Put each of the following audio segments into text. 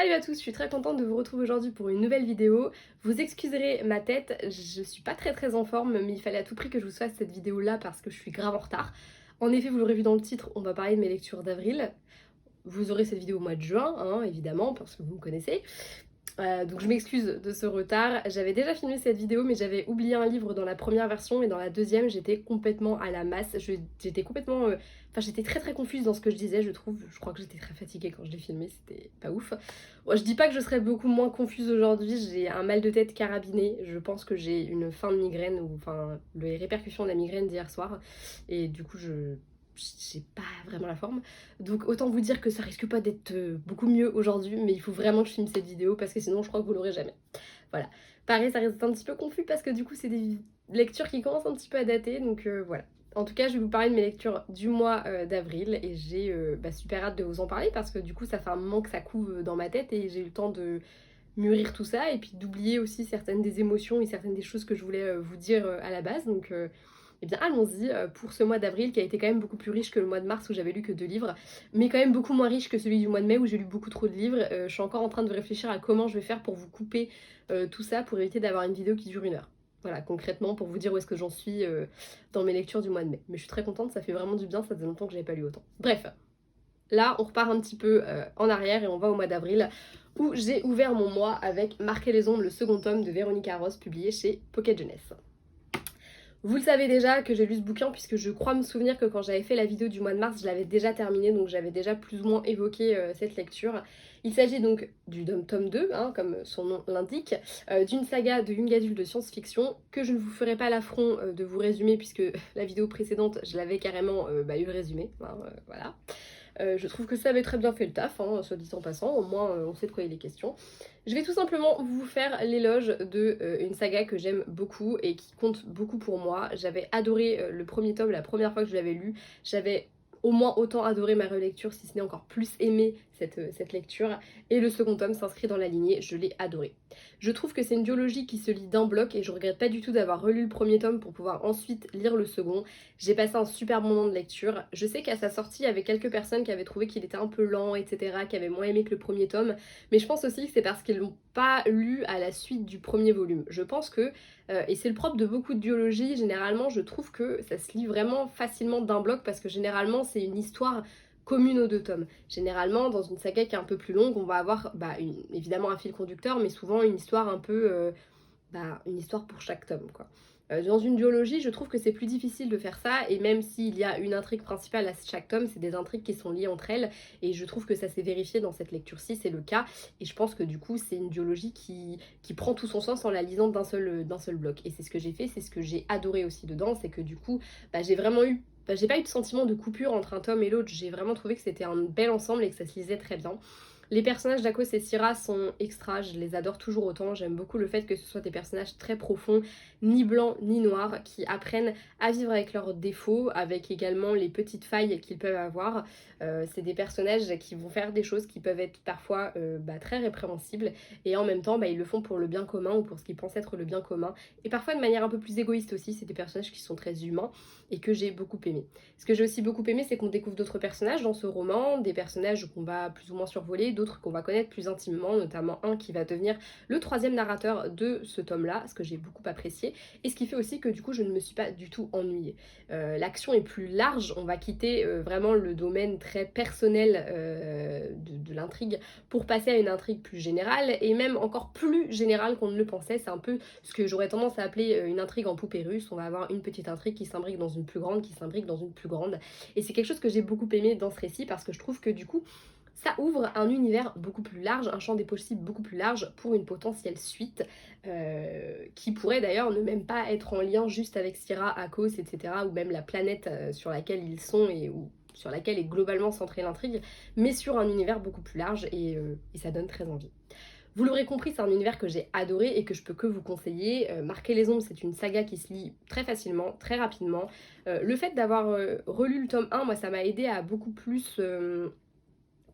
Salut à tous, je suis très contente de vous retrouver aujourd'hui pour une nouvelle vidéo. Vous excuserez ma tête, je suis pas très en forme, mais il fallait à tout prix que je vous fasse cette vidéo là parce que je suis grave en retard. En effet, vous l'aurez vu dans le titre, on va parler de mes lectures d'avril. Vous aurez cette vidéo au mois de juin, hein, évidemment, parce que vous me connaissez. Donc je m'excuse de ce retard. J'avais déjà filmé cette vidéo mais j'avais oublié un livre dans la première version et dans la deuxième j'étais complètement à la masse. J'étais complètement... Enfin j'étais très confuse dans ce que je disais je trouve. Je crois que j'étais très fatiguée quand je l'ai filmé, c'était pas ouf. Bon, je dis pas que je serais beaucoup moins confuse aujourd'hui, j'ai un mal de tête carabiné. Je pense que j'ai une fin de migraine ou enfin les répercussions de la migraine d'hier soir. Et du coup j'ai pas vraiment la forme. Donc autant vous dire que ça risque pas d'être beaucoup mieux aujourd'hui, mais il faut vraiment que je filme cette vidéo parce que sinon je crois que vous l'aurez jamais. Voilà. Pareil, ça risque d'être un petit peu confus parce que du coup c'est des lectures qui commencent un petit peu à dater, donc voilà. En tout cas, je vais vous parler de mes lectures du mois d'avril et j'ai super hâte de vous en parler parce que du coup ça fait un moment que ça couve dans ma tête et j'ai eu le temps de mûrir tout ça et puis d'oublier aussi certaines des émotions et certaines des choses que je voulais vous dire à la base. Donc eh bien allons-y pour ce mois d'avril qui a été quand même beaucoup plus riche que le mois de mars où j'avais lu que 2 livres, mais quand même beaucoup moins riche que celui du mois de mai où j'ai lu beaucoup trop de livres. Je suis encore en train de réfléchir à comment je vais faire pour vous couper tout ça pour éviter d'avoir une vidéo qui dure 1 heure. Voilà, concrètement pour vous dire où est-ce que j'en suis dans mes lectures du mois de mai. Mais je suis très contente, ça fait vraiment du bien, ça faisait longtemps que j'avais pas lu autant. Bref, là on repart un petit peu en arrière et on va au mois d'avril où j'ai ouvert mon mois avec Marquer les ombres, le second tome de Véronique Arros, publié chez Pocket Jeunesse. Vous le savez déjà que j'ai lu ce bouquin puisque je crois me souvenir que quand j'avais fait la vidéo du mois de mars, je l'avais déjà terminé, donc j'avais déjà plus ou moins évoqué cette lecture. Il s'agit donc du tome 2, hein, comme son nom l'indique, d'une saga de young adulte de science-fiction que je ne vous ferai pas l'affront de vous résumer puisque la vidéo précédente, je l'avais carrément eu résumé, hein, voilà. Je trouve que ça avait très bien fait le taf, hein, soit dit en passant, au moins on sait de quoi il est question. Je vais tout simplement vous faire l'éloge de une saga que j'aime beaucoup et qui compte beaucoup pour moi. J'avais adoré le premier tome la première fois que je l'avais lu, j'avais au moins autant adoré ma relecture, si ce n'est encore plus aimé cette lecture, et le second tome s'inscrit dans la lignée, je l'ai adoré. Je trouve que c'est une duologie qui se lit d'un bloc et je regrette pas du tout d'avoir relu le premier tome pour pouvoir ensuite lire le second. J'ai passé un super moment de lecture. Je sais qu'à sa sortie, il y avait quelques personnes qui avaient trouvé qu'il était un peu lent, etc., qui avaient moins aimé que le premier tome, mais je pense aussi que c'est parce qu'ils l'ont pas lu à la suite du premier volume. Je pense que, et c'est le propre de beaucoup de duologies, généralement je trouve que ça se lit vraiment facilement d'un bloc parce que généralement c'est une histoire commune aux 2 tomes. Généralement, dans une saga qui est un peu plus longue, on va avoir évidemment un fil conducteur, mais souvent une histoire un peu... une histoire pour chaque tome, quoi. Dans une duologie, je trouve que c'est plus difficile de faire ça, et même s'il y a une intrigue principale à chaque tome, c'est des intrigues qui sont liées entre elles, et je trouve que ça s'est vérifié dans cette lecture-ci, c'est le cas, et je pense que du coup, c'est une duologie qui prend tout son sens en la lisant d'un seul bloc. Et c'est ce que j'ai fait, c'est ce que j'ai adoré aussi dedans, c'est que du coup, j'ai vraiment eu j'ai pas eu de sentiment de coupure entre un tome et l'autre, j'ai vraiment trouvé que c'était un bel ensemble et que ça se lisait très bien. Les personnages d'Akos et Syrah sont extra, je les adore toujours autant, j'aime beaucoup le fait que ce soit des personnages très profonds, ni blancs ni noirs, qui apprennent à vivre avec leurs défauts, avec également les petites failles qu'ils peuvent avoir. C'est des personnages qui vont faire des choses qui peuvent être parfois très répréhensibles, et en même temps ils le font pour le bien commun ou pour ce qu'ils pensent être le bien commun, et parfois de manière un peu plus égoïste aussi. C'est des personnages qui sont très humains et que j'ai beaucoup aimé. Ce que j'ai aussi beaucoup aimé, c'est qu'on découvre d'autres personnages dans ce roman, des personnages qu'on va plus ou moins survoler, d'autres qu'on va connaître plus intimement, notamment un qui va devenir le troisième narrateur de ce tome-là, ce que j'ai beaucoup apprécié, et ce qui fait aussi que du coup je ne me suis pas du tout ennuyée. L'action est plus large, on va quitter vraiment le domaine très personnel de l'intrigue pour passer à une intrigue plus générale, et même encore plus générale qu'on ne le pensait. C'est un peu ce que j'aurais tendance à appeler une intrigue en poupée russe. On va avoir une petite intrigue qui s'imbrique dans une plus grande, qui s'imbrique dans une plus grande, et c'est quelque chose que j'ai beaucoup aimé dans ce récit parce que je trouve que du coup ça ouvre un univers beaucoup plus large, un champ des possibles beaucoup plus large pour une potentielle suite qui pourrait d'ailleurs ne même pas être en lien juste avec Syrah, Akos, etc., ou même la planète sur laquelle ils sont et sur laquelle est globalement centrée l'intrigue, mais sur un univers beaucoup plus large, et ça donne très envie. Vous l'aurez compris, c'est un univers que j'ai adoré et que je peux que vous conseiller. Marquer les ombres, c'est une saga qui se lit très facilement, très rapidement. Le fait d'avoir relu le tome 1, moi ça m'a aidé à beaucoup plus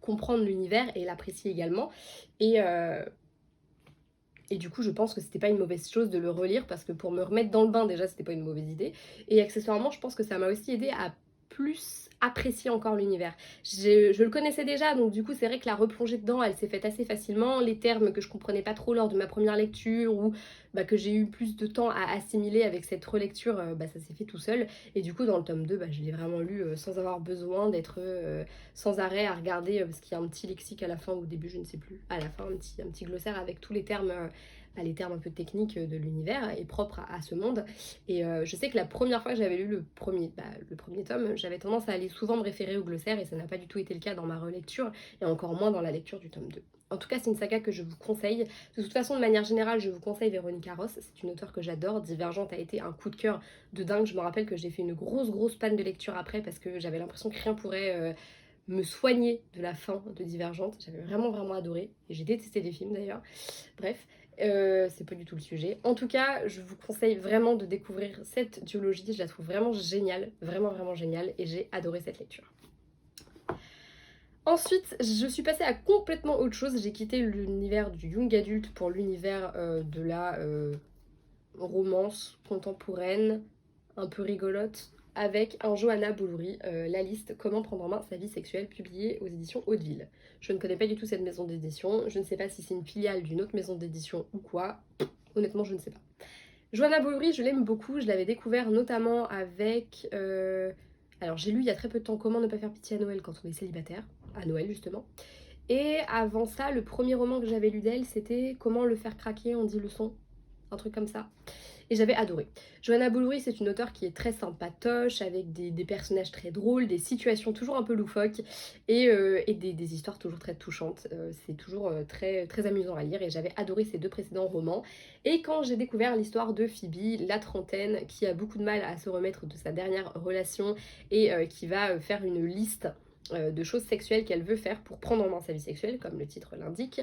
comprendre l'univers et l'apprécier également. Et, euh, et du coup, je pense que c'était pas une mauvaise chose de le relire parce que pour me remettre dans le bain, déjà, c'était pas une mauvaise idée. Et accessoirement, je pense que ça m'a aussi aidé à plus apprécié encore l'univers. Je le connaissais déjà, donc du coup c'est vrai que la replonger dedans, elle s'est faite assez facilement. Les termes que je comprenais pas trop lors de ma première lecture ou que j'ai eu plus de temps à assimiler avec cette relecture, ça s'est fait tout seul. Et du coup dans le tome 2, je l'ai vraiment lu sans avoir besoin d'être sans arrêt à regarder, parce qu'il y a un petit lexique à la fin ou au début, je ne sais plus, à la fin un petit glossaire avec tous les termes les termes un peu techniques de l'univers et propres à ce monde. Et je sais que la première fois que j'avais lu le premier tome, j'avais tendance à aller souvent me référer au glossaire et ça n'a pas du tout été le cas dans ma relecture et encore moins dans la lecture du tome 2. En tout cas, c'est une saga que je vous conseille. De toute façon, de manière générale, je vous conseille Véronica Ross. C'est une auteure que j'adore. Divergente a été un coup de cœur de dingue. Je me rappelle que j'ai fait une grosse panne de lecture après parce que j'avais l'impression que rien pourrait me soigner de la fin de Divergente. J'avais vraiment adoré. Et j'ai détesté les films d'ailleurs. Bref. C'est pas du tout le sujet. En tout cas, je vous conseille vraiment de découvrir cette duologie. Je la trouve vraiment géniale, vraiment géniale, et j'ai adoré cette lecture. Ensuite, je suis passée à complètement autre chose. J'ai quitté l'univers du young adulte pour l'univers de la romance contemporaine, un peu rigolote, avec un Johanna Boulouri, La liste, comment prendre en main sa vie sexuelle, publiée aux éditions Hauteville. Je ne connais pas du tout cette maison d'édition, je ne sais pas si c'est une filiale d'une autre maison d'édition ou quoi, honnêtement je ne sais pas. Johanna Boulouri, je l'aime beaucoup, je l'avais découvert notamment avec... Alors j'ai lu il y a très peu de temps Comment ne pas faire pitié à Noël quand on est célibataire, à Noël justement. Et avant ça, le premier roman que j'avais lu d'elle, c'était Comment le faire craquer en 10 leçons, un truc comme ça. Et j'avais adoré. Johanna Boulouri, c'est une auteure qui est très sympatoche, avec des personnages très drôles, des situations toujours un peu loufoques et des histoires toujours très touchantes. C'est toujours très amusant à lire et j'avais adoré ses deux précédents romans. Et quand j'ai découvert l'histoire de Phoebe, la trentaine, qui a beaucoup de mal à se remettre de sa dernière relation et qui va faire une liste de choses sexuelles qu'elle veut faire pour prendre en main sa vie sexuelle, comme le titre l'indique,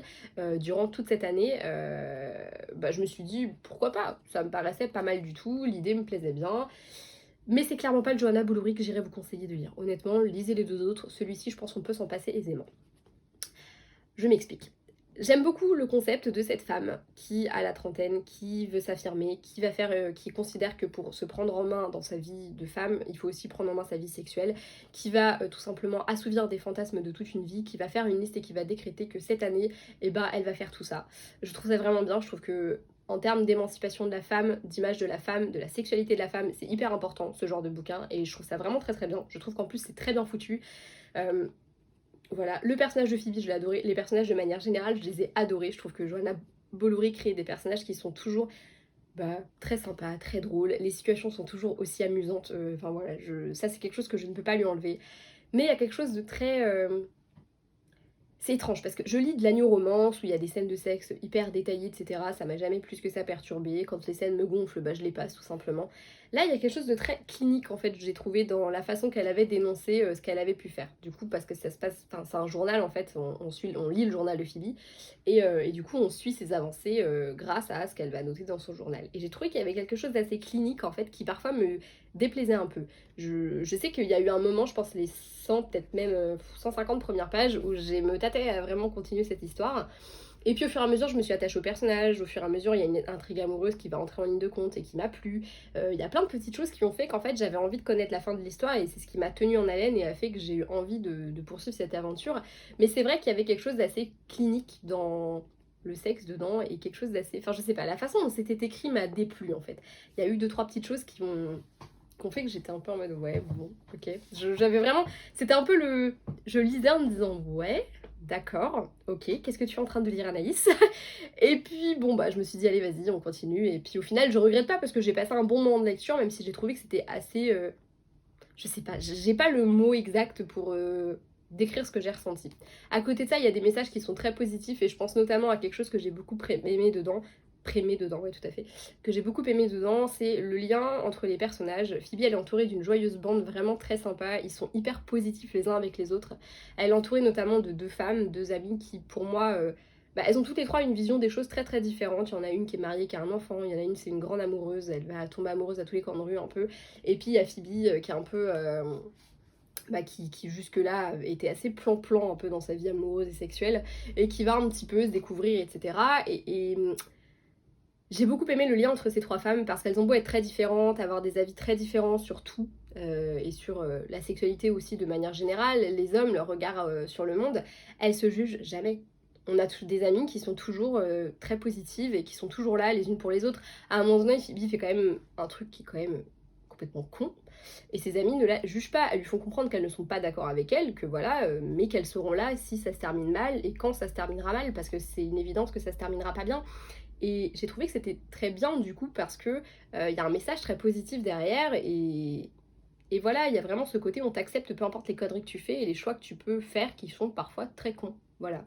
durant toute cette année, je me suis dit pourquoi pas, ça me paraissait pas mal du tout, l'idée me plaisait bien, mais c'est clairement pas le Johanna Boulouri que j'irais vous conseiller de lire. Honnêtement, lisez les deux autres, celui-ci je pense qu'on peut s'en passer aisément. Je m'explique. J'aime beaucoup le concept de cette femme qui a la trentaine, qui veut s'affirmer, qui considère que pour se prendre en main dans sa vie de femme, il faut aussi prendre en main sa vie sexuelle, qui va tout simplement assouvir des fantasmes de toute une vie, qui va faire une liste et qui va décréter que cette année, elle va faire tout ça. Je trouve ça vraiment bien, je trouve que en termes d'émancipation de la femme, d'image de la femme, de la sexualité de la femme, c'est hyper important ce genre de bouquin et je trouve ça vraiment très bien. Je trouve qu'en plus c'est très bien foutu. Voilà, le personnage de Phoebe, je l'ai adoré. Les personnages de manière générale, je les ai adorés. Je trouve que Johanna Boulouri crée des personnages qui sont toujours très sympas, très drôles. Les situations sont toujours aussi amusantes. Enfin voilà, ça c'est quelque chose que je ne peux pas lui enlever. Mais il y a quelque chose de très... C'est étrange parce que je lis de la new romance où il y a des scènes de sexe hyper détaillées, etc. Ça m'a jamais plus que ça perturbé. Quand les scènes me gonflent, je les passe tout simplement. Là, il y a quelque chose de très clinique en fait, j'ai trouvé dans la façon qu'elle avait dénoncé ce qu'elle avait pu faire. Du coup, parce que ça se passe, enfin, c'est un journal en fait, on lit le journal de Phoebe et du coup, on suit ses avancées grâce à ce qu'elle va noter dans son journal. Et j'ai trouvé qu'il y avait quelque chose d'assez clinique en fait, qui parfois me déplaisait un peu. Je sais qu'il y a eu un moment, je pense les 100, peut-être même 150 premières pages où je me tâtais à vraiment continuer cette histoire. Et puis au fur et à mesure, je me suis attachée au personnage, au fur et à mesure, il y a une intrigue amoureuse qui va entrer en ligne de compte et qui m'a plu. Il y a plein de petites choses qui ont fait qu'en fait j'avais envie de connaître la fin de l'histoire et c'est ce qui m'a tenue en haleine et a fait que j'ai eu envie de poursuivre cette aventure. Mais c'est vrai qu'il y avait quelque chose d'assez clinique dans le sexe dedans et quelque chose d'assez... Enfin je sais pas, la façon dont c'était écrit m'a déplu en fait. Il y a eu 2-3 petites choses qui ont fait que j'étais un peu en mode ouais bon ok, j'avais vraiment, c'était un peu le, je lisais en me disant ouais d'accord ok, qu'est-ce que tu es en train de lire Anaïs? Et puis bon je me suis dit allez vas-y on continue et puis au final je regrette pas parce que j'ai passé un bon moment de lecture même si j'ai trouvé que c'était assez je sais pas, j'ai pas le mot exact pour décrire ce que j'ai ressenti. À côté de ça, il y a des messages qui sont très positifs et je pense notamment à quelque chose que j'ai beaucoup aimé dedans. Ouais tout à fait. Que j'ai beaucoup aimé dedans, c'est le lien entre les personnages. Phoebe, elle est entourée d'une joyeuse bande vraiment très sympa. Ils sont hyper positifs les uns avec les autres. Elle est entourée notamment de deux femmes, deux amies qui pour moi... elles ont toutes les trois une vision des choses très différentes. Il y en a une qui est mariée, qui a un enfant. Il y en a une, c'est une grande amoureuse. Elle va tomber amoureuse à tous les coins de rue un peu. Et puis il y a Phoebe qui est un peu... qui jusque-là était assez plan-plan un peu dans sa vie amoureuse et sexuelle. Et qui va un petit peu se découvrir, etc. Et j'ai beaucoup aimé le lien entre ces trois femmes parce qu'elles ont beau être très différentes, avoir des avis très différents sur tout. et sur la sexualité aussi de manière générale, les hommes, leur regard sur le monde, elles se jugent jamais. On a des amies qui sont toujours très positives et qui sont toujours là les unes pour les autres. À un moment donné, Phoebe fait quand même un truc qui est quand même complètement con. Et ses amies ne la jugent pas, elles lui font comprendre qu'elles ne sont pas d'accord avec elle, que voilà, mais qu'elles seront là si ça se termine mal et quand ça se terminera mal, parce que c'est une évidence que ça se terminera pas bien. Et j'ai trouvé que c'était très bien du coup parce que y a un message très positif derrière et voilà, il y a vraiment ce côté on t'accepte peu importe les conneries que tu fais et les choix que tu peux faire qui sont parfois très cons. Voilà.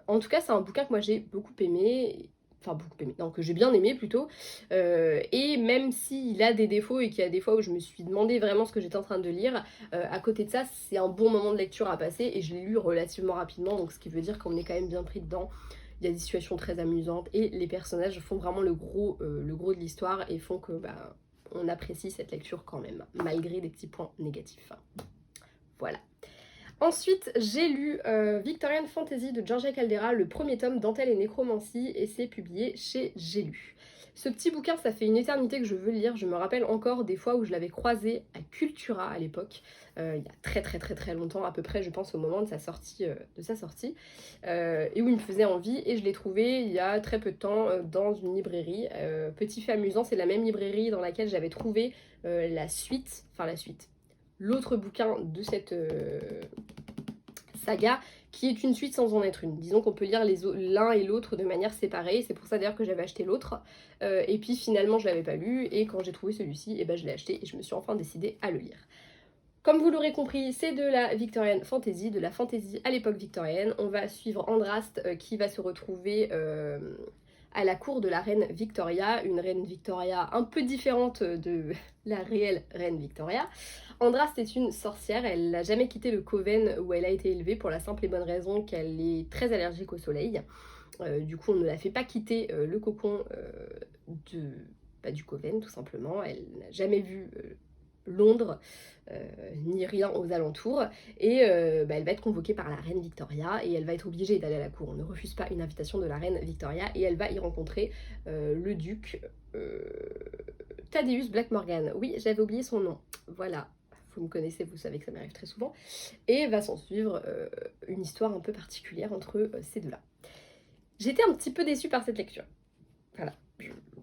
En tout cas, c'est un bouquin que moi j'ai beaucoup aimé. Enfin, beaucoup aimé, non, que j'ai bien aimé plutôt. Et même s'il a des défauts et qu'il y a des fois où je me suis demandé vraiment ce que j'étais en train de lire, à côté de ça, c'est un bon moment de lecture à passer et je l'ai lu relativement rapidement, donc ce qui veut dire qu'on est quand même bien pris dedans. Il y a des situations très amusantes et les personnages font vraiment le gros de l'histoire et font que bah, on apprécie cette lecture quand même, malgré des petits points négatifs. Voilà. Ensuite, j'ai lu Victorian Fantasy de Georgia Caldera, le premier tome Dentelle et Nécromancie, et c'est publié chez J'ai lu. Ce petit bouquin, ça fait une éternité que je veux le lire. Je me rappelle encore des fois où je l'avais croisé à Cultura à l'époque, il y a très longtemps, à peu près, je pense, au moment de sa sortie, et où il me faisait envie. Et je l'ai trouvé il y a très peu de temps dans une librairie. Petit fait amusant, c'est la même librairie dans laquelle j'avais trouvé l'autre bouquin de cette saga, qui est une suite sans en être une. Disons qu'on peut lire l'un et l'autre de manière séparée, c'est pour ça d'ailleurs que j'avais acheté l'autre, et puis finalement je l'avais pas lu, et quand j'ai trouvé celui-ci, et ben je l'ai acheté, et je me suis enfin décidée à le lire. Comme vous l'aurez compris, c'est de la Victorian Fantasy, de la fantasy à l'époque victorienne. On va suivre Andraste qui va se retrouver à la cour de la reine Victoria, une reine Victoria un peu différente de la réelle reine Victoria. Andraste est une sorcière, elle n'a jamais quitté le coven où elle a été élevée pour la simple et bonne raison qu'elle est très allergique au soleil. Du coup, on ne la fait pas quitter le cocon du coven, tout simplement. Elle n'a jamais vu Londres, ni rien aux alentours, et elle va être convoquée par la reine Victoria et elle va être obligée d'aller à la cour. On ne refuse pas une invitation de la reine Victoria et elle va y rencontrer le duc Thaddeus Blackmorgan. Oui, j'avais oublié son nom. Voilà, vous me connaissez, vous savez que ça m'arrive très souvent. Et va s'en suivre une histoire un peu particulière entre ces deux-là. J'étais un petit peu déçue par cette lecture. Voilà,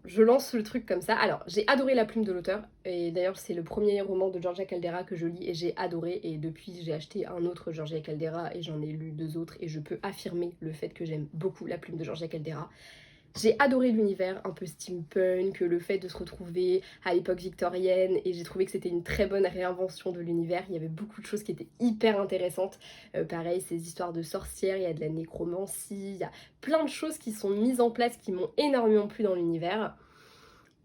je lance le truc comme ça. Alors, j'ai adoré La plume de l'auteur, et d'ailleurs c'est le premier roman de Georgia Caldera que je lis et j'ai adoré, et depuis j'ai acheté un autre Georgia Caldera et j'en ai lu 2 autres, et je peux affirmer le fait que j'aime beaucoup La plume de Georgia Caldera. J'ai adoré l'univers un peu steampunk, le fait de se retrouver à l'époque victorienne, et j'ai trouvé que c'était une très bonne réinvention de l'univers. Il y avait beaucoup de choses qui étaient hyper intéressantes. Pareil, ces histoires de sorcières, il y a de la nécromancie, il y a plein de choses qui sont mises en place qui m'ont énormément plu dans l'univers.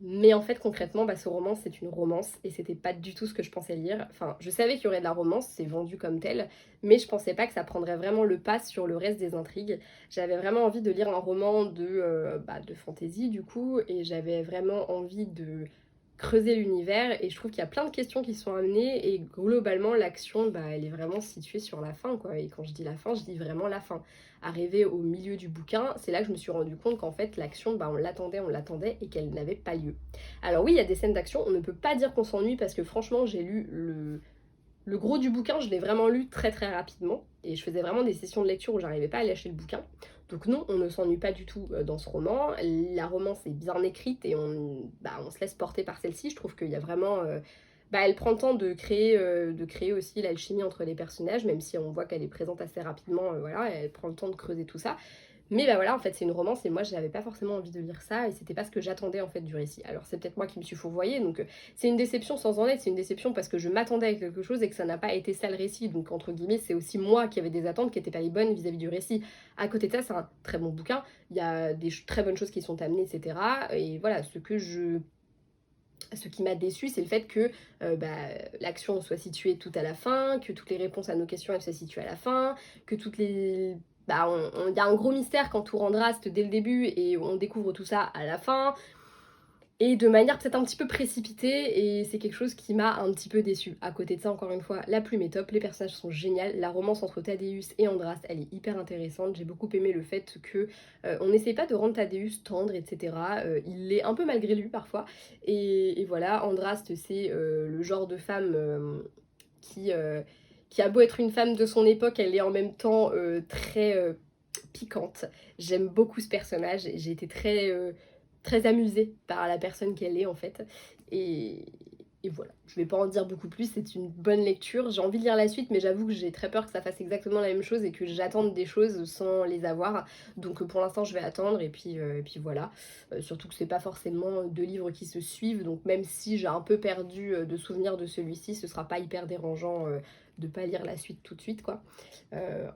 Mais en fait, concrètement, ce roman, c'est une romance et c'était pas du tout ce que je pensais lire. Enfin, je savais qu'il y aurait de la romance, c'est vendu comme tel, mais je pensais pas que ça prendrait vraiment le pas sur le reste des intrigues. J'avais vraiment envie de lire un roman de fantasy, du coup, et j'avais vraiment envie de creuser l'univers, et je trouve qu'il y a plein de questions qui sont amenées, et globalement, l'action, elle est vraiment située sur la fin, quoi. Et quand je dis la fin, je dis vraiment la fin. Arrivé au milieu du bouquin, c'est là que je me suis rendu compte qu'en fait l'action, on l'attendait et qu'elle n'avait pas lieu. Alors oui, il y a des scènes d'action, on ne peut pas dire qu'on s'ennuie parce que franchement j'ai lu le gros du bouquin, je l'ai vraiment lu très rapidement et je faisais vraiment des sessions de lecture où j'arrivais pas à lâcher le bouquin. Donc non, on ne s'ennuie pas du tout dans ce roman. La romance est bien écrite et on se laisse porter par celle-ci. Je trouve qu'il y a vraiment... elle prend le temps de créer aussi l'alchimie entre les personnages, même si on voit qu'elle est présente assez rapidement, voilà, elle prend le temps de creuser tout ça. Mais voilà, en fait, c'est une romance et moi, j'avais pas forcément envie de lire ça et c'était pas ce que j'attendais en fait du récit. Alors, c'est peut-être moi qui me suis fourvoyée, donc c'est une déception sans en être, c'est une déception parce que je m'attendais à quelque chose et que ça n'a pas été ça le récit. Donc, entre guillemets, c'est aussi moi qui avais des attentes qui n'étaient pas les bonnes vis-à-vis du récit. À côté de ça, c'est un très bon bouquin, il y a des très bonnes choses qui sont amenées, etc. Et voilà, ce qui m'a déçue, c'est le fait que l'action soit située tout à la fin, que toutes les réponses à nos questions elles soient situées à la fin, que toutes les... il y a un gros mystère qu'entoure Andraste dès le début et on découvre tout ça à la fin. et de manière peut-être un petit peu précipitée, et c'est quelque chose qui m'a un petit peu déçue. À côté de ça, encore une fois, la plume est top, les personnages sont géniaux, la romance entre Thaddeus et Andras, elle est hyper intéressante. J'ai beaucoup aimé le fait que on n'essaie pas de rendre Thaddeus tendre, etc. Il l'est un peu malgré lui parfois, et voilà, Andras, c'est le genre de femme qui, euh, qui a beau être une femme de son époque, elle est en même temps très piquante. J'aime beaucoup ce personnage, j'ai été très amusée par la personne qu'elle est en fait. Et, et voilà, je vais pas en dire beaucoup plus, c'est une bonne lecture. J'ai envie de lire la suite, mais j'avoue que j'ai très peur que ça fasse exactement la même chose et que j'attende des choses sans les avoir. Donc pour l'instant, je vais attendre, et puis voilà. Surtout que c'est pas forcément deux livres qui se suivent, donc même si j'ai un peu perdu de souvenirs de celui-ci, ce sera pas hyper dérangeant de pas lire la suite tout de suite, quoi.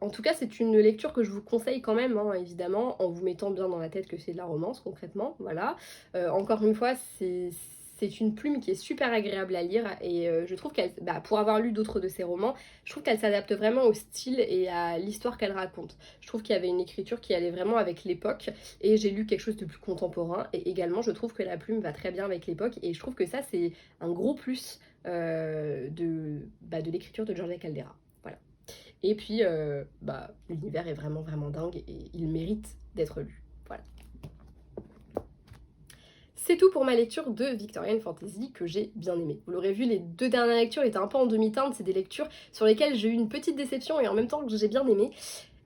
En tout cas, c'est une lecture que je vous conseille quand même, hein, évidemment, en vous mettant bien dans la tête que c'est de la romance, concrètement, voilà. Encore une fois, c'est une plume qui est super agréable à lire, et je trouve qu'elle, pour avoir lu d'autres de ses romans, je trouve qu'elle s'adapte vraiment au style et à l'histoire qu'elle raconte. Je trouve qu'il y avait une écriture qui allait vraiment avec l'époque, et j'ai lu quelque chose de plus contemporain, et également je trouve que la plume va très bien avec l'époque, et je trouve que ça c'est un gros plus de l'écriture de Giorgia Caldera. Voilà. Et puis, l'univers est vraiment vraiment dingue et il mérite d'être lu. Voilà. C'est tout pour ma lecture de Victorian Fantasy que j'ai bien aimé. Vous l'aurez vu, les deux dernières lectures étaient un peu en demi-teinte, c'est des lectures sur lesquelles j'ai eu une petite déception et en même temps que j'ai bien aimé.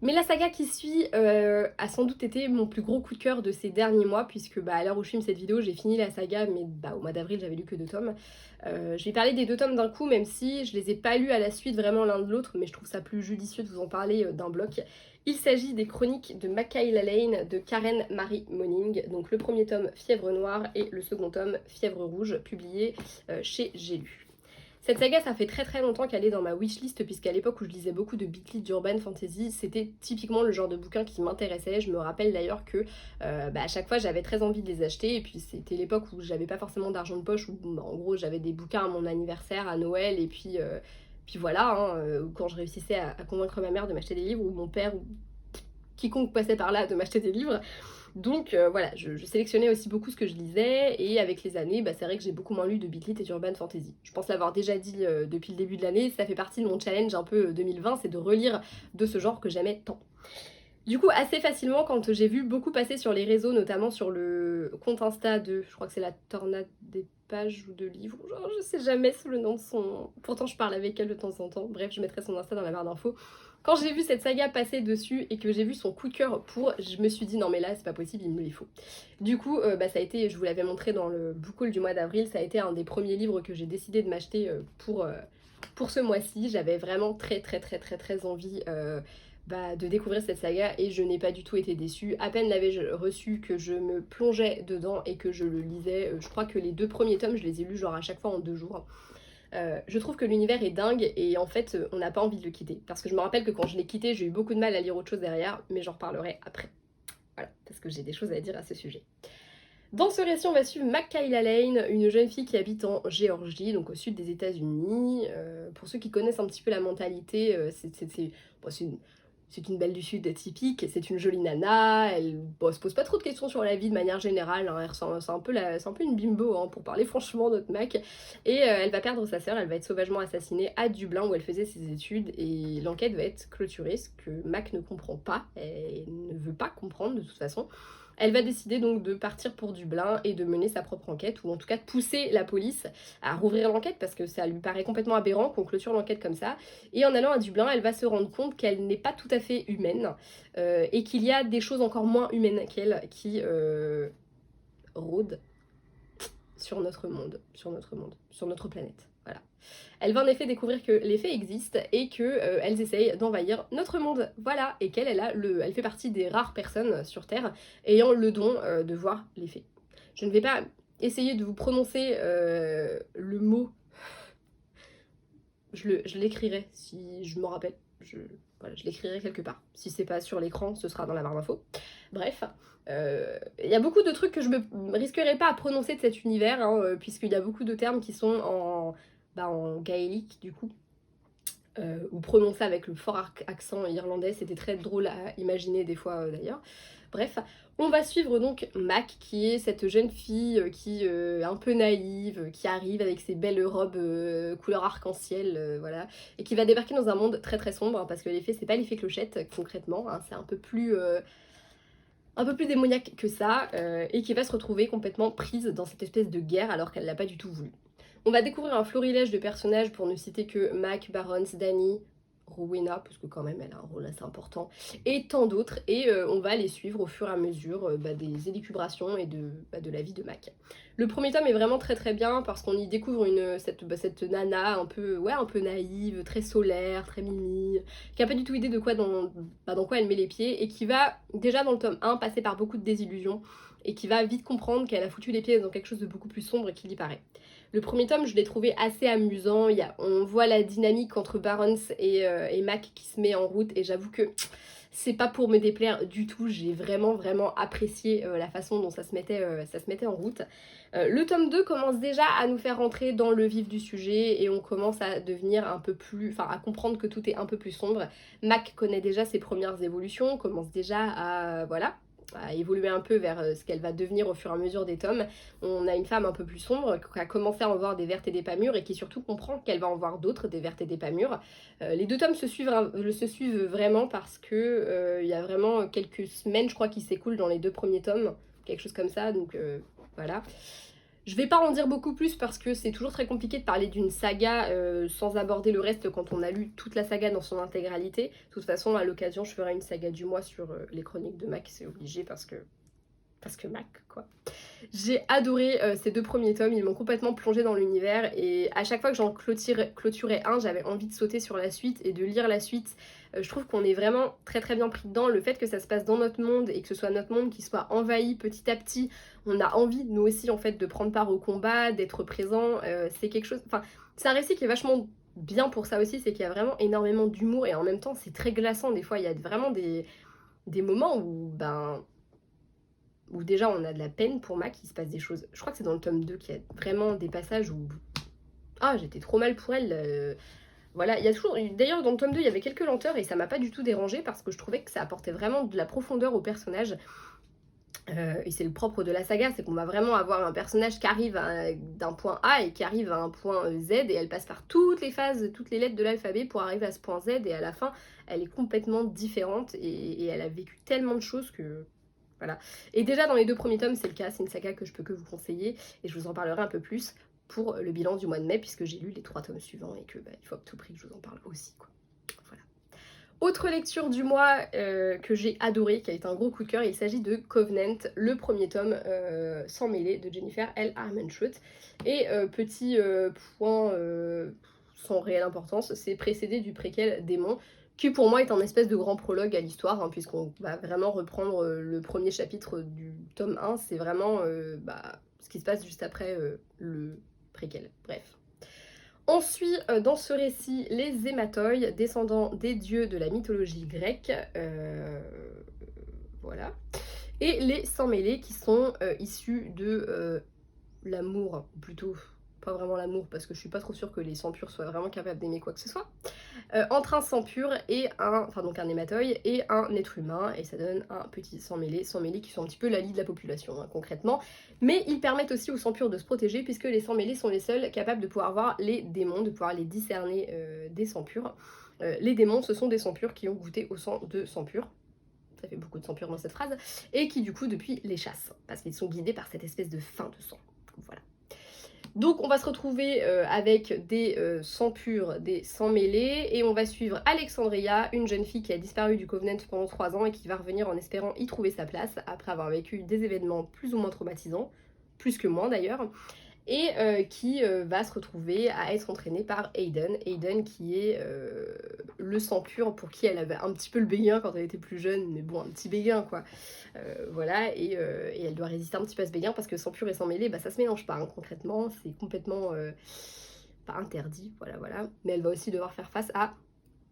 Mais la saga qui suit a sans doute été mon plus gros coup de cœur de ces derniers mois, puisque à l'heure où je filme cette vidéo, j'ai fini la saga, mais au mois d'avril, j'avais lu que 2 tomes. Je vais parler des 2 tomes d'un coup, même si je les ai pas lus à la suite vraiment l'un de l'autre, mais je trouve ça plus judicieux de vous en parler d'un bloc. Il s'agit des chroniques de Michaela Lane de Karen Marie Moning, donc le premier tome Fièvre Noire et le second tome Fièvre Rouge, publié chez J'ai lu. Cette saga, ça fait très longtemps qu'elle est dans ma wishlist, puisqu'à l'époque où je lisais beaucoup de beat d'urban fantasy, c'était typiquement le genre de bouquin qui m'intéressait. Je me rappelle d'ailleurs que à chaque fois j'avais très envie de les acheter, et puis c'était l'époque où j'avais pas forcément d'argent de poche, où en gros j'avais des bouquins à mon anniversaire, à Noël, et puis voilà, hein, quand je réussissais à convaincre ma mère de m'acheter des livres, ou mon père, ou quiconque passait par là de m'acheter des livres. Donc voilà, je sélectionnais aussi beaucoup ce que je lisais, et avec les années, c'est vrai que j'ai beaucoup moins lu de beatlit et d'urban fantasy. Je pense l'avoir déjà dit depuis le début de l'année, ça fait partie de mon challenge un peu 2020, c'est de relire de ce genre que j'aimais tant. Du coup, assez facilement, quand j'ai vu beaucoup passer sur les réseaux, notamment sur le compte Insta de, je crois que c'est la Tornade des pages ou de livres, genre je sais jamais le nom de son... Pourtant je parle avec elle de temps en temps, bref, je mettrai son Insta dans la barre d'infos. Quand j'ai vu cette saga passer dessus et que j'ai vu son coup de cœur pour, je me suis dit non mais là c'est pas possible, il me les faut. Du coup, ça a été, je vous l'avais montré dans le book haul du mois d'avril, ça a été un des premiers livres que j'ai décidé de m'acheter pour ce mois-ci. J'avais vraiment très envie de découvrir cette saga, et je n'ai pas du tout été déçue. À peine l'avais-je reçu que je me plongeais dedans et que je le lisais. Je crois que les 2 premiers tomes, je les ai lus genre à chaque fois en 2 jours. Je trouve que l'univers est dingue, et en fait on n'a pas envie de le quitter. Parce que je me rappelle que quand je l'ai quitté, j'ai eu beaucoup de mal à lire autre chose derrière, mais j'en reparlerai après. Voilà, parce que j'ai des choses à dire à ce sujet. Dans ce récit, on va suivre Michaela Lane, une jeune fille qui habite en Géorgie, donc au sud des États-Unis. Pour ceux qui connaissent un petit peu la mentalité, c'est une belle du sud typique, c'est une jolie nana, elle se pose pas trop de questions sur la vie de manière générale, hein, c'est un peu une bimbo, hein, pour parler franchement, notre Mac. Et elle va perdre sa sœur, elle va être sauvagement assassinée à Dublin où elle faisait ses études, et l'enquête va être clôturée, ce que Mac ne comprend pas, et ne veut pas comprendre de toute façon. Elle va décider donc de partir pour Dublin et de mener sa propre enquête, ou en tout cas de pousser la police à rouvrir l'enquête, parce que ça lui paraît complètement aberrant qu'on clôture l'enquête comme ça. Et en allant à Dublin, elle va se rendre compte qu'elle n'est pas tout à fait humaine, et qu'il y a des choses encore moins humaines qu'elle qui rôdent sur notre monde, sur notre planète. Voilà. Elle va en effet découvrir que les fées existent et qu'elles essayent d'envahir notre monde. Voilà, et elle fait partie des rares personnes sur Terre ayant le don de voir les fées. Je ne vais pas essayer de vous prononcer le mot. Je l'écrirai si je m'en rappelle. Voilà, je l'écrirai quelque part. Si c'est pas sur l'écran, ce sera dans la barre d'infos. Bref, il y a beaucoup de trucs que je me risquerai pas à prononcer de cet univers, hein, puisqu'il y a beaucoup de termes qui sont en gaélique, du coup. ou prononcé avec le fort accent irlandais, c'était très drôle à imaginer des fois d'ailleurs. Bref, on va suivre donc Mac, qui est cette jeune fille qui est un peu naïve, qui arrive avec ses belles robes couleur arc-en-ciel, voilà, et qui va débarquer dans un monde très très sombre, hein, parce que l'effet, c'est pas l'effet clochette concrètement, hein, c'est un peu plus démoniaque que ça, et qui va se retrouver complètement prise dans cette espèce de guerre alors qu'elle l'a pas du tout voulu. On va découvrir un florilège de personnages pour ne citer que Mac, Barons, Dany, Rowena, parce que quand même elle a un rôle assez important, et tant d'autres, et on va les suivre au fur et à mesure des élucubrations et de la vie de Mac. Le premier tome est vraiment très très bien parce qu'on y découvre cette nana un peu, ouais, un peu naïve, très solaire, très mimi, qui a pas du tout idée de quoi dans quoi elle met les pieds, et qui va déjà dans le tome 1 passer par beaucoup de désillusions, et qui va vite comprendre qu'elle a foutu les pieds dans quelque chose de beaucoup plus sombre qu'il y paraît. Le premier tome, je l'ai trouvé assez amusant. On voit la dynamique entre Barons et Mac qui se met en route, et j'avoue que c'est pas pour me déplaire du tout. J'ai vraiment vraiment apprécié la façon dont ça se mettait en route. Le tome 2 commence déjà à nous faire rentrer dans le vif du sujet, et on commence à devenir un peu plus, enfin à comprendre que tout est un peu plus sombre. Mac connaît déjà ses premières évolutions, commence déjà à évoluer un peu vers ce qu'elle va devenir au fur et à mesure des tomes. On a une femme un peu plus sombre qui a commencé à en voir des vertes et des pas mûres, et qui surtout comprend qu'elle va en voir d'autres, des vertes et des pas mûres. Les deux tomes se suivent vraiment parce que il y a vraiment quelques semaines, je crois, qui s'écoulent dans les deux premiers tomes, quelque chose comme ça, donc voilà. Je vais pas en dire beaucoup plus parce que c'est toujours très compliqué de parler d'une saga sans aborder le reste quand on a lu toute la saga dans son intégralité. De toute façon, à l'occasion, je ferai une saga du mois sur les chroniques de Mac, c'est obligé parce que Mac, quoi. J'ai adoré ces deux premiers tomes, ils m'ont complètement plongé dans l'univers, et à chaque fois que j'en clôturais un, j'avais envie de sauter sur la suite et de lire la suite. Je trouve qu'on est vraiment très très bien pris dedans. Le fait que ça se passe dans notre monde et que ce soit notre monde qui soit envahi petit à petit, on a envie, nous aussi, en fait, de prendre part au combat, d'être présent. C'est quelque chose... Enfin, c'est un récit qui est vachement bien pour ça aussi, c'est qu'il y a vraiment énormément d'humour, et en même temps, c'est très glaçant. Des fois, il y a vraiment des moments où déjà on a de la peine pour Mac, il se passe des choses. Je crois que c'est dans le tome 2 qu'il y a vraiment des passages où... Ah, j'étais trop mal pour elle. Voilà, il y a toujours... D'ailleurs, dans le tome 2, il y avait quelques lenteurs, et ça m'a pas du tout dérangé parce que je trouvais que ça apportait vraiment de la profondeur au personnage. Et c'est le propre de la saga, c'est qu'on va vraiment avoir un personnage qui arrive d'un point A et qui arrive à un point Z, et elle passe par toutes les phases, toutes les lettres de l'alphabet pour arriver à ce point Z, et à la fin, elle est complètement différente, et elle a vécu tellement de choses que... Voilà. Et déjà dans les deux premiers tomes, c'est le cas, c'est une saga que je peux que vous conseiller, et je vous en parlerai un peu plus pour le bilan du mois de mai, puisque j'ai lu les 3 tomes suivants, et que il faut à tout prix que je vous en parle aussi, quoi. Voilà. Autre lecture du mois que j'ai adoré, qui a été un gros coup de cœur, il s'agit de Covenant, le premier tome sans mêler de Jennifer L. Armentrout. Et petit point sans réelle importance, c'est précédé du préquel Démon, qui pour moi est un espèce de grand prologue à l'histoire, hein, puisqu'on va vraiment reprendre le premier chapitre du tome 1, c'est vraiment ce qui se passe juste après le préquel. Bref. On suit dans ce récit les hématoi, descendants des dieux de la mythologie grecque, voilà, et les sans-mêlés qui sont issus de l'amour, ou plutôt pas vraiment l'amour parce que je suis pas trop sûre que les sans-purs soient vraiment capables d'aimer quoi que ce soit, entre un sans-pur et donc un hématoi et un être humain, et ça donne un petit sans-mêlé qui sont un petit peu la lie de la population, hein, concrètement, mais ils permettent aussi aux sans-purs de se protéger puisque les sans-mêlés sont les seuls capables de pouvoir voir les démons, de pouvoir les discerner des sans-purs. Les démons, ce sont des sans-purs qui ont goûté au sang de sans-purs. Ça fait beaucoup de sans-purs dans cette phrase, et qui du coup depuis les chassent, parce qu'ils sont guidés par cette espèce de faim de sang. Voilà. Donc on va se retrouver avec des sans-purs, des sans-mêlés, et on va suivre Alexandria, une jeune fille qui a disparu du Covenant pendant 3 ans et qui va revenir en espérant y trouver sa place après avoir vécu des événements plus ou moins traumatisants, plus que moins d'ailleurs, et qui va se retrouver à être entraînée par Aiden qui est le sang pur pour qui elle avait un petit peu le béguin quand elle était plus jeune, mais bon, un petit béguin quoi. Voilà, et elle doit résister un petit peu à ce béguin parce que sang pur et sang mêlé, ça se mélange pas, hein, concrètement, c'est complètement pas interdit, voilà. Mais elle va aussi devoir faire face à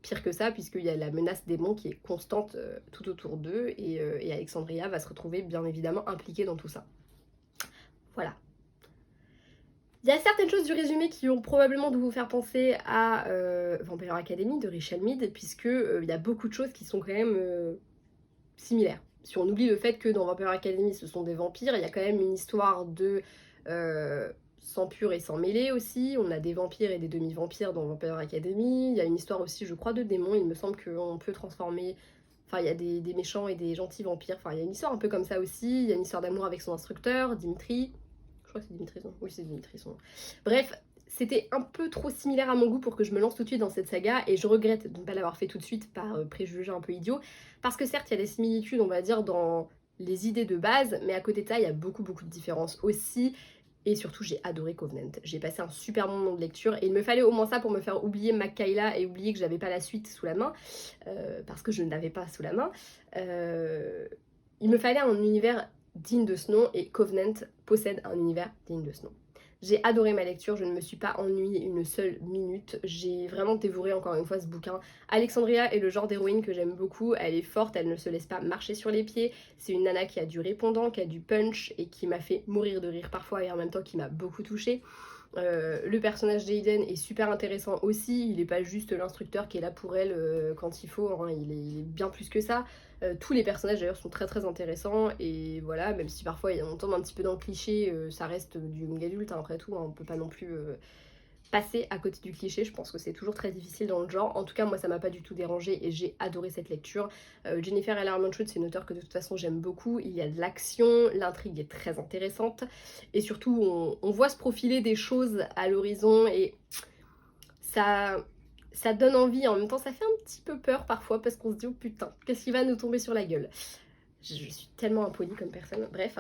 pire que ça, puisqu'il y a la menace démon qui est constante tout autour d'eux, et Alexandria va se retrouver bien évidemment impliquée dans tout ça. Voilà. Il y a certaines choses du résumé qui ont probablement dû vous faire penser à Vampire Academy de Richard Mead, puisque il y a beaucoup de choses qui sont quand même similaires. Si on oublie le fait que dans Vampire Academy ce sont des vampires, il y a quand même une histoire de sang pur et sang mêlé aussi. On a des vampires et des demi-vampires dans Vampire Academy. Il y a une histoire aussi, je crois, de démons. Il me semble qu'on peut transformer. Enfin, il y a des méchants et des gentils vampires. Enfin, il y a une histoire un peu comme ça aussi. Il y a une histoire d'amour avec son instructeur, Dimitri. Je crois que c'est Dimitri son nom. Oui, c'est Dimitri son nom. Bref, c'était un peu trop similaire à mon goût pour que je me lance tout de suite dans cette saga, et je regrette de ne pas l'avoir fait tout de suite par préjugés un peu idiots, parce que certes il y a des similitudes on va dire dans les idées de base, mais à côté de ça il y a beaucoup de différences aussi, et surtout j'ai adoré Covenant. J'ai passé un super moment de lecture, et il me fallait au moins ça pour me faire oublier Makaila et oublier que j'avais pas la suite sous la main, parce que je ne l'avais pas sous la main. Il me fallait un univers digne de ce nom, et Covenant possède un univers digne de ce nom. J'ai adoré ma lecture, je ne me suis pas ennuyée une seule minute. J'ai vraiment dévoré encore une fois ce bouquin. Alexandria est le genre d'héroïne que j'aime beaucoup, elle est forte, elle ne se laisse pas marcher sur les pieds. C'est une nana qui a du répondant, qui a du punch et qui m'a fait mourir de rire parfois, et en même temps qui m'a beaucoup touchée. Le personnage d'Aiden est super intéressant aussi, il n'est pas juste l'instructeur qui est là pour elle quand il faut, hein, il est bien plus que ça. Tous les personnages d'ailleurs sont très intéressants, et voilà, même si parfois on tombe un petit peu dans le cliché, ça reste du young adulte hein, après tout, hein, on peut pas non plus passer à côté du cliché, je pense que c'est toujours très difficile dans le genre. En tout cas moi ça m'a pas du tout dérangé et j'ai adoré cette lecture. Jennifer L. Armentrout, c'est une auteure que de toute façon j'aime beaucoup, il y a de l'action, l'intrigue est très intéressante, et surtout on voit se profiler des choses à l'horizon, et ça donne envie, en même temps ça fait un petit peu peur parfois parce qu'on se dit oh putain, qu'est-ce qui va nous tomber sur la gueule. Je suis tellement impolie comme personne, bref.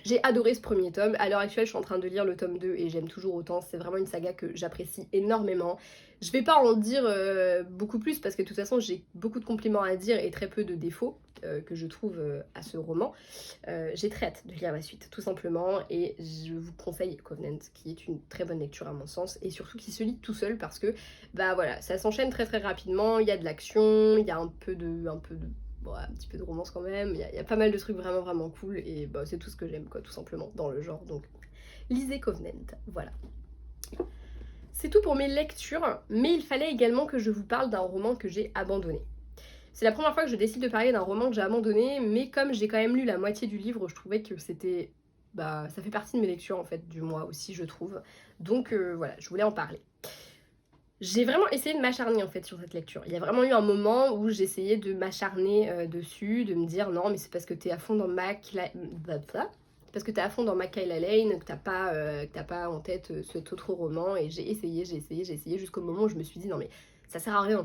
J'ai adoré ce premier tome, à l'heure actuelle je suis en train de lire le tome 2 et j'aime toujours autant, c'est vraiment une saga que j'apprécie énormément. Je vais pas en dire beaucoup plus parce que de toute façon j'ai beaucoup de compliments à dire et très peu de défauts que je trouve à ce roman. J'ai très hâte de lire la suite tout simplement, et je vous conseille Covenant qui est une très bonne lecture à mon sens, et surtout qui se lit tout seul parce que bah voilà, ça s'enchaîne très rapidement, il y a de l'action, il y a un petit peu de romance quand même, il y a pas mal de trucs vraiment cool, et bah, c'est tout ce que j'aime quoi, tout simplement dans le genre, donc lisez Covenant, voilà. C'est tout pour mes lectures, mais il fallait également que je vous parle d'un roman que j'ai abandonné. C'est la première fois que je décide de parler d'un roman que j'ai abandonné, mais comme j'ai quand même lu la moitié du livre, je trouvais que c'était... Bah, ça fait partie de mes lectures en fait, du mois aussi je trouve, donc voilà, je voulais en parler. J'ai vraiment essayé de m'acharner en fait sur cette lecture. Il y a vraiment eu un moment où j'essayais de m'acharner dessus, de me dire non mais c'est parce que t'es à fond dans parce que t'es à fond dans Makaila Lane, que t'as pas en tête cet autre roman, et j'ai essayé jusqu'au moment où je me suis dit non mais ça sert à rien,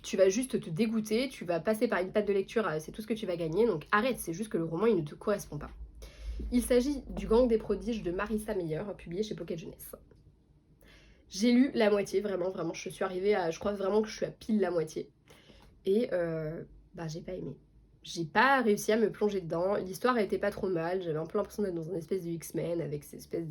tu vas juste te dégoûter, tu vas passer par une patte de lecture, c'est tout ce que tu vas gagner, donc arrête, c'est juste que le roman il ne te correspond pas. Il s'agit du Gang des prodiges de Marissa Meyer, publié chez Pocket Jeunesse. J'ai lu la moitié, vraiment, je suis arrivée à... Je crois vraiment que je suis à pile la moitié. Et bah j'ai pas aimé. J'ai pas réussi à me plonger dedans. L'histoire était pas trop mal, j'avais un peu l'impression d'être dans une espèce de X-Men avec ces espèces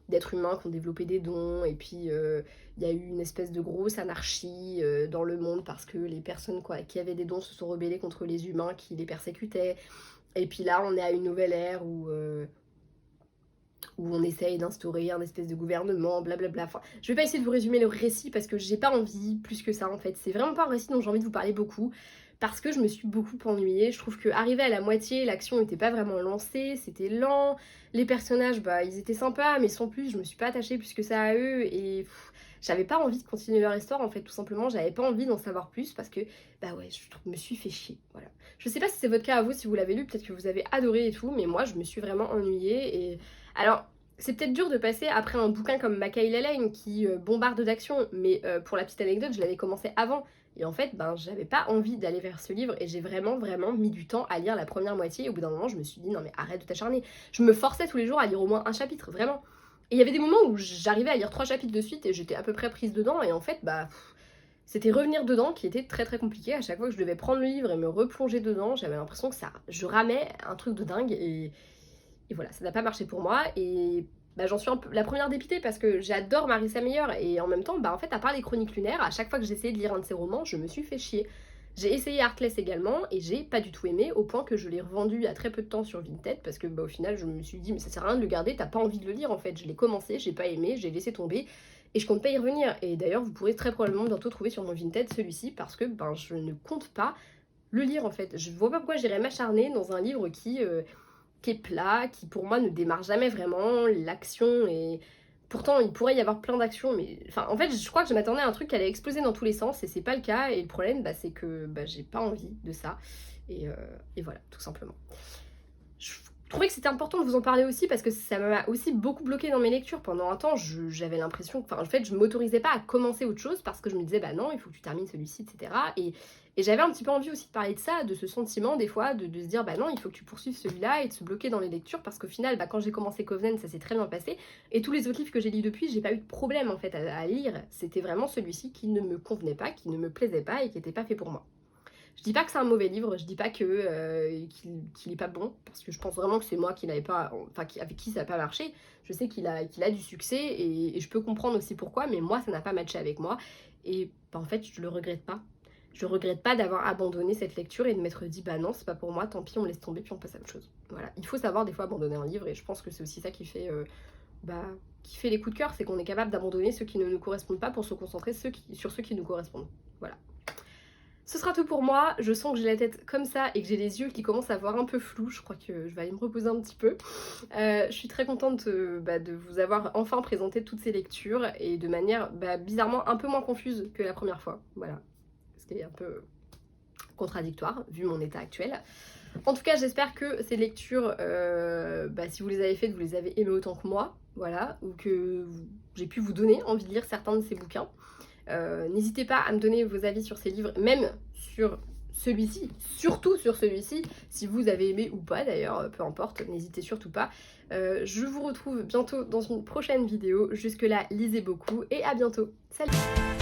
d'êtres humains qui ont développé des dons, et puis il y a eu une espèce de grosse anarchie dans le monde parce que les personnes qui avaient des dons se sont rebellées contre les humains qui les persécutaient. Et puis là on est à une nouvelle ère où on essaye d'instaurer un espèce de gouvernement, blablabla. Enfin, je vais pas essayer de vous résumer le récit parce que j'ai pas envie plus que ça en fait. C'est vraiment pas un récit dont j'ai envie de vous parler beaucoup parce que je me suis beaucoup ennuyée. Je trouve qu'arrivé à la moitié, l'action n'était pas vraiment lancée, c'était lent. Les personnages, bah ils étaient sympas, mais sans plus, je me suis pas attachée plus que ça à eux, et j'avais pas envie de continuer leur histoire en fait, tout simplement. J'avais pas envie d'en savoir plus parce que, bah ouais, je me suis fait chier, voilà. Je sais pas si c'est votre cas à vous, si vous l'avez lu, peut-être que vous avez adoré et tout, mais moi je me suis vraiment ennuyée. Et alors, c'est peut-être dur de passer après un bouquin comme Makaila Lane qui bombarde d'action, mais pour la petite anecdote, je l'avais commencé avant. Et en fait, ben, j'avais pas envie d'aller vers ce livre, et j'ai vraiment mis du temps à lire la première moitié. Et au bout d'un moment, je me suis dit, non mais arrête de t'acharner. Je me forçais tous les jours à lire au moins un chapitre, vraiment. Et il y avait des moments où j'arrivais à lire 3 chapitres de suite et j'étais à peu près prise dedans, et en fait, bah... C'était revenir dedans qui était très compliqué. À chaque fois que je devais prendre le livre et me replonger dedans, j'avais l'impression que je ramais un truc de dingue, et voilà, ça n'a pas marché pour moi. Et bah, j'en suis un peu la première dépitée parce que j'adore Marissa Meyer, et en même temps, bah en fait, à part les Chroniques lunaires, à chaque fois que j'essayais de lire un de ses romans, je me suis fait chier. J'ai essayé Heartless également et j'ai pas du tout aimé, au point que je l'ai revendu il y a très peu de temps sur Vinted parce que au final je me suis dit mais ça sert à rien de le garder, t'as pas envie de le lire en fait. Je l'ai commencé, j'ai pas aimé, j'ai laissé tomber et je compte pas y revenir. Et d'ailleurs vous pourrez très probablement bientôt trouver sur mon Vinted celui-ci parce que je ne compte pas le lire en fait. Je vois pas pourquoi j'irais m'acharner dans un livre qui est plat, qui pour moi ne démarre jamais vraiment, l'action est... Pourtant, il pourrait y avoir plein d'actions, mais... Enfin, en fait, je crois que je m'attendais à un truc qui allait exploser dans tous les sens, et c'est pas le cas, et le problème, c'est que j'ai pas envie de ça, et voilà, tout simplement. Je trouvais que c'était important de vous en parler aussi, parce que ça m'a aussi beaucoup bloqué dans mes lectures. Pendant un temps, j'avais l'impression que... Enfin, en fait, je m'autorisais pas à commencer autre chose, parce que je me disais, bah non, il faut que tu termines celui-ci, etc. Et j'avais un petit peu envie aussi de parler de ça, de ce sentiment des fois, de se dire bah non, il faut que tu poursuives celui-là et de se bloquer dans les lectures parce qu'au final, quand j'ai commencé Covenant, ça s'est très bien passé. Et tous les autres livres que j'ai lus depuis, j'ai pas eu de problème en fait à lire. C'était vraiment celui-ci qui ne me convenait pas, qui ne me plaisait pas et qui n'était pas fait pour moi. Je dis pas que c'est un mauvais livre, je dis pas qu'il est pas bon, parce que je pense vraiment que c'est moi qui n'avais pas, enfin avec qui ça n'a pas marché. Je sais qu'il a du succès et je peux comprendre aussi pourquoi, mais moi ça n'a pas matché avec moi. Et en fait, je le regrette pas. Je regrette pas d'avoir abandonné cette lecture et de m'être dit bah non, c'est pas pour moi, tant pis, on laisse tomber puis on passe à autre chose. Voilà, il faut savoir des fois abandonner un livre et je pense que c'est aussi ça qui fait les coups de cœur, c'est qu'on est capable d'abandonner ceux qui ne nous correspondent pas pour se concentrer sur ceux qui nous correspondent. Voilà. Ce sera tout pour moi, je sens que j'ai la tête comme ça et que j'ai les yeux qui commencent à voir un peu flou, je crois que je vais aller me reposer un petit peu. Je suis très contente de vous avoir enfin présenté toutes ces lectures et de manière bizarrement un peu moins confuse que la première fois, voilà. C'était un peu contradictoire vu mon état actuel. En tout cas, j'espère que ces lectures, si vous les avez faites, vous les avez aimées autant que moi, voilà, ou que j'ai pu vous donner envie de lire certains de ces bouquins. N'hésitez pas à me donner vos avis sur ces livres, même sur celui-ci, surtout sur celui-ci, si vous avez aimé ou pas d'ailleurs, peu importe, n'hésitez surtout pas. Je vous retrouve bientôt dans une prochaine vidéo. Jusque là, lisez beaucoup et à bientôt. Salut!